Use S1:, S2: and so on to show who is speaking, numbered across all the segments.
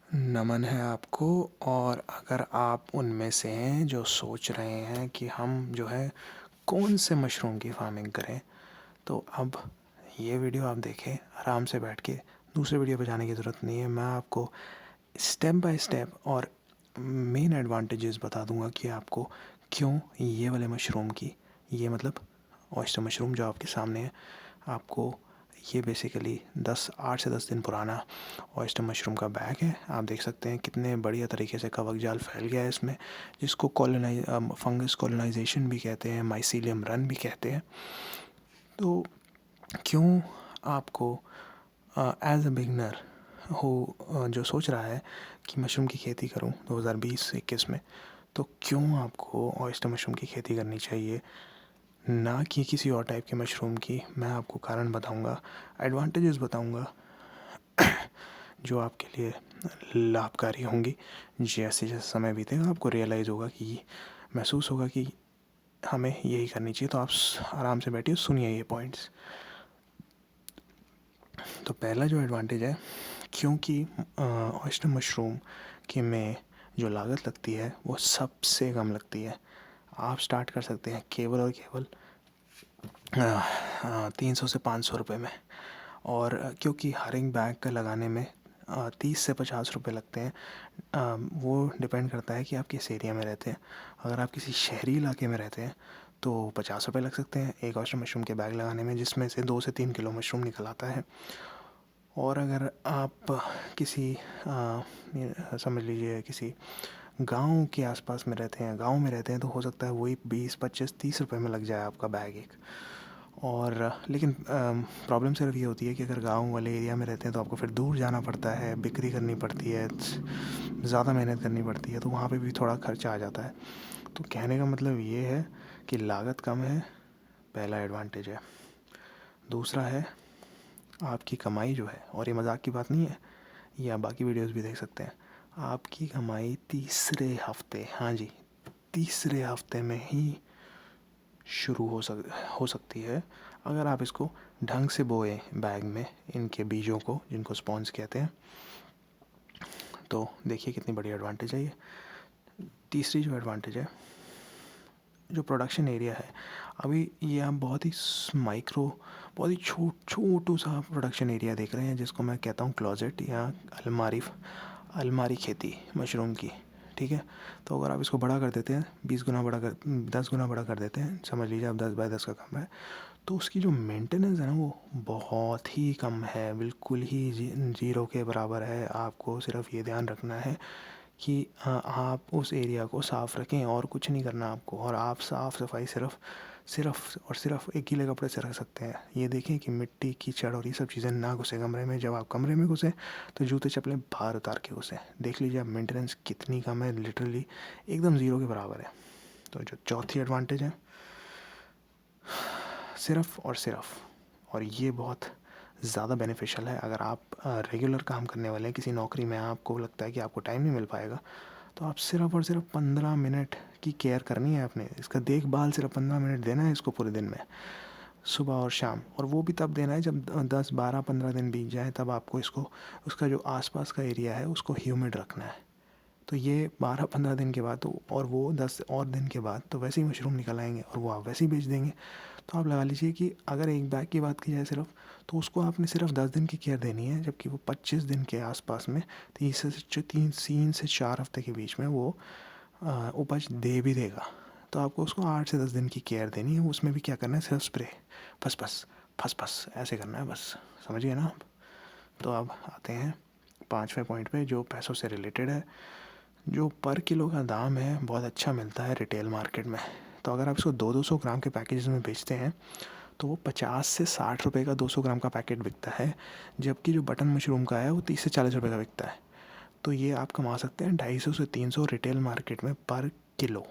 S1: नमन है आपको। और अगर आप उनमें से हैं जो सोच रहे हैं कि हम जो है कौन से मशरूम की फार्मिंग करें, तो अब ये वीडियो आप देखें आराम से बैठ के। दूसरे वीडियो पे जाने की ज़रूरत नहीं है। मैं आपको स्टेप बाय स्टेप और मेन एडवांटेजेस बता दूंगा कि आपको क्यों ये वाले मशरूम की, ये मतलब ऑयस्टर मशरूम जो आपके सामने है, आपको ये बेसिकली 8 से 10 दिन पुराना ऑयस्टर मशरूम का बैग है। आप देख सकते हैं कितने बढ़िया तरीके से कवक जाल फैल गया है इसमें, जिसको फंगस कॉलोनाइजेशन भी कहते हैं, माइसीलियम रन भी कहते हैं। तो क्यों आपको एज अ बिगनर जो सोच रहा है कि मशरूम की खेती करूं 2020-21 में, तो क्यों आपको ऑयस्टर मशरूम की खेती करनी चाहिए, ना कि किसी और टाइप के मशरूम की। मैं आपको कारण बताऊंगा, एडवांटेजेस बताऊंगा जो आपके लिए लाभकारी होंगी। जैसे जैसे समय बीतेगा आपको रियलाइज़ होगा कि महसूस होगा कि हमें यही करनी चाहिए। तो आप आराम से बैठिए, सुनिए ये पॉइंट्स। तो पहला जो एडवांटेज है, क्योंकि ऑयस्टर मशरूम की में जो लागत लगती है वो सबसे कम लगती है। आप स्टार्ट कर सकते हैं केवल और केवल 300 से 500 रुपये में। और क्योंकि हर एक बैग का लगाने में 30 से 50 रुपये लगते हैं। वो डिपेंड करता है कि आप किस एरिया में रहते हैं। अगर आप किसी शहरी इलाके में रहते हैं तो 50 रुपये लग सकते हैं एक ऑयस्टर मशरूम के बैग लगाने में, जिसमें से 2 से 3 किलो मशरूम निकल आता है। और अगर आप किसी समझ लीजिए किसी गांव के आसपास में रहते हैं, गांव में रहते हैं, तो हो सकता है वही 20, 25, 30 रुपये में लग जाए आपका बैग एक। और लेकिन प्रॉब्लम सिर्फ ये होती है कि अगर गांव वाले एरिया में रहते हैं तो आपको फिर दूर जाना पड़ता है, बिक्री करनी पड़ती है, ज़्यादा मेहनत करनी पड़ती है, तो वहाँ पे भी थोड़ा खर्चा आ जाता है। तो कहने का मतलब ये है कि लागत कम है, पहला एडवांटेज है। दूसरा है आपकी कमाई जो है, और ये मजाक की बात नहीं है, ये आप बाकी वीडियोस भी देख सकते हैं, आपकी कमाई तीसरे हफ्ते, हाँ जी, तीसरे हफ्ते में ही शुरू हो सकती है, अगर आप इसको ढंग से बोए बैग में इनके बीजों को, जिनको स्पॉन्स कहते हैं। तो देखिए कितनी बड़ी एडवांटेज है ये। तीसरी जो एडवांटेज है, जो प्रोडक्शन एरिया है, अभी ये आप बहुत ही माइक्रो, बहुत ही छोटू सा प्रोडक्शन एरिया देख रहे हैं, जिसको मैं कहता हूँ क्लोजेट या अलमारी अलमारी खेती मशरूम की। ठीक है, तो अगर आप इसको बड़ा कर देते हैं, 20 गुना बड़ा कर, 10 गुना बड़ा कर देते हैं, समझ लीजिए आप 10 बाय 10 का काम है, तो उसकी जो मेंटेनेंस है ना वो बहुत ही कम है, बिल्कुल ही जीरो के बराबर है। आपको सिर्फ ये ध्यान रखना है कि आप उस एरिया को साफ़ रखें, और कुछ नहीं करना आपको। और आप साफ़ सफाई सिर्फ सिर्फ और सिर्फ एक गीले कपड़े से रख सकते हैं। ये देखें कि मिट्टी कीचड़ और ये सब चीज़ें ना घुसे कमरे में। जब आप कमरे में घुसे तो जूते चप्पलें बाहर उतार के घुसे। देख लीजिए आप मेंटेनेंस कितनी कम है, लिटरली एकदम ज़ीरो के बराबर है। तो जो चौथी एडवांटेज है, सिर्फ और सिर्फ, और ये बहुत ज़्यादा बेनिफिशियल है अगर आप रेगुलर काम करने वाले हैं, किसी नौकरी में आपको लगता है कि आपको टाइम नहीं मिल पाएगा, तो आप सिर्फ और सिर्फ 15 मिनट की केयर करनी है अपने, इसका देखभाल सिर्फ 15 मिनट देना है इसको पूरे दिन में, सुबह और शाम। और वो भी तब देना है जब 10, 12, 15 दिन बीत जाए, तब आपको इसको, उसका जो आसपास का एरिया है उसको ह्यूमिड रखना है। तो ये 12-15 दिन के बाद तो, और वो 10 और दिन के बाद तो वैसे ही मशरूम निकल आएंगे और वो आप वैसे ही बेच देंगे। तो आप लगा लीजिए कि अगर एक बैग की बात की जाए सिर्फ, तो उसको आपने सिर्फ 10 दिन की केयर देनी है, जबकि वो 25 दिन के आसपास में, 3 से 4 हफ्ते के बीच में वो उपज दे भी देगा। तो आपको उसको 8 से 10 दिन की केयर देनी है। उसमें भी क्या करना है, सिर्फ स्प्रे, फस फस फस फस ऐसे करना है बस, समझिए ना आप। तो अब आते हैं 5वें पॉइंट पे, जो पैसों से रिलेटेड है। जो पर किलो का दाम है बहुत अच्छा मिलता है रिटेल मार्केट में। तो अगर आप इसको 200-200 ग्राम के पैकेजेस में बेचते हैं तो वो 50 से 60 रुपये का 200 ग्राम का पैकेट बिकता है, जबकि जो बटन मशरूम का है वो 30 से 40 रुपये का बिकता है। तो ये आप कमा सकते हैं 250 से 300 रिटेल मार्केट में पर किलो।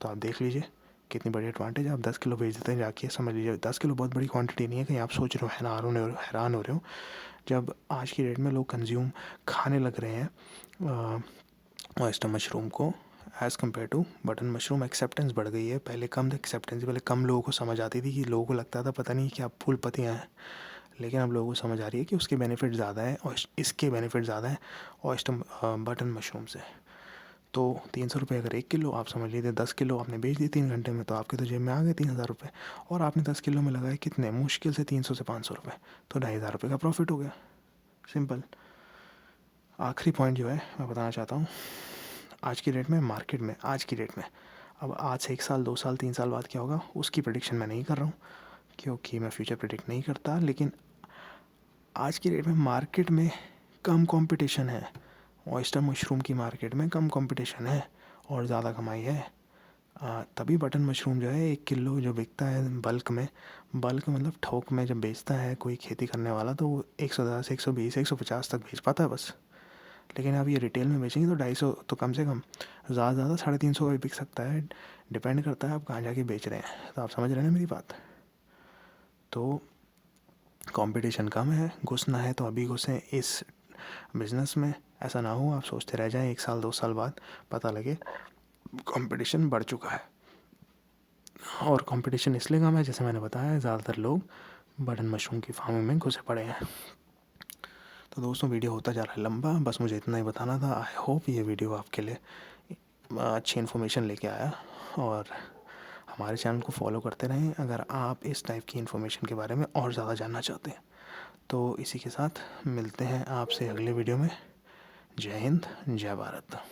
S1: तो आप देख लीजिए कितनी बड़ी एडवांटेज है। आप 10 किलो बेच देते हैं जाके, समझ लीजिए 10 किलो बहुत बड़ी क्वांटिटी नहीं है, कहीं आप सोच रहे हो, हैरान हो रहे हो। जब आज की डेट में लोग कंज्यूम खाने लग रहे हैं ऑयस्टर मशरूम को as compare to button mushroom, acceptance बढ़ गई है। पहले कम एक्सेप्टेंस, पहले कम लोगों को समझ आती थी, कि लोगों को लगता था पता नहीं क्या फूल पत्तियाँ हैं। लेकिन अब लोगों को समझ आ रही है कि उसके बेनिफिट ज़्यादा है और इसके बेनिफिट ज़्यादा है ऑयस्टर बटन मशरूम से। तो 300 रुपये अगर 1 किलो, आप समझ लीजिए 10 किलो आपने बेच दिए 3 घंटे में, तो आपके तो जेब में आ गए 3000 रुपये। और आपने 10 किलो में लगाए कितने, मुश्किल से 300 से 500 रुपये, तो 2500 रुपये का प्रॉफिट हो गया। सिंपल। आखिरी पॉइंट जो है मैं बताना चाहता हूँ, आज की डेट में मार्केट में, आज की डेट में, अब आज से 1 साल 2 साल 3 साल बाद क्या होगा उसकी प्रेडिक्शन मैं नहीं कर रहा हूँ, क्योंकि मैं फ्यूचर प्रेडिक्ट नहीं करता। लेकिन आज की डेट में मार्केट में कम कंपटीशन है, ऑयस्टर मशरूम की मार्केट में कम कंपटीशन है और ज़्यादा कमाई है। तभी बटन मशरूम जो है 1 किलो जो बिकता है बल्क मतलब थोक में जब बेचता है कोई खेती करने वाला, तो वो 110 120 150 तक बेच पाता है बस। लेकिन आप ये रिटेल में बेचेंगे तो 250 तो कम से कम, ज़्यादा से ज़्यादा 350 का भी बिक सकता है। डिपेंड करता है आप कहाँ जाके बेच रहे हैं। तो आप समझ रहे हैं ना मेरी बात। तो कंपटीशन कम है, घुसना है तो अभी घुसें इस बिज़नेस में। ऐसा ना हो आप सोचते रह जाएं 1 साल 2 साल बाद पता लगे कंपटीशन बढ़ चुका है। और कंपटीशन इसलिए कम है, जैसे मैंने बताया, ज़्यादातर लोग बटन मशरूम की फार्मिंग में घुसे पड़े हैं। तो दोस्तों वीडियो होता जा रहा है लंबा, बस मुझे इतना ही बताना था। आई होप ये वीडियो आपके लिए अच्छी इन्फॉर्मेशन लेके आया। और हमारे चैनल को फॉलो करते रहें अगर आप इस टाइप की इन्फॉर्मेशन के बारे में और ज़्यादा जानना चाहते हैं। तो इसी के साथ मिलते हैं आपसे अगले वीडियो में। जय हिंद, जय भारत।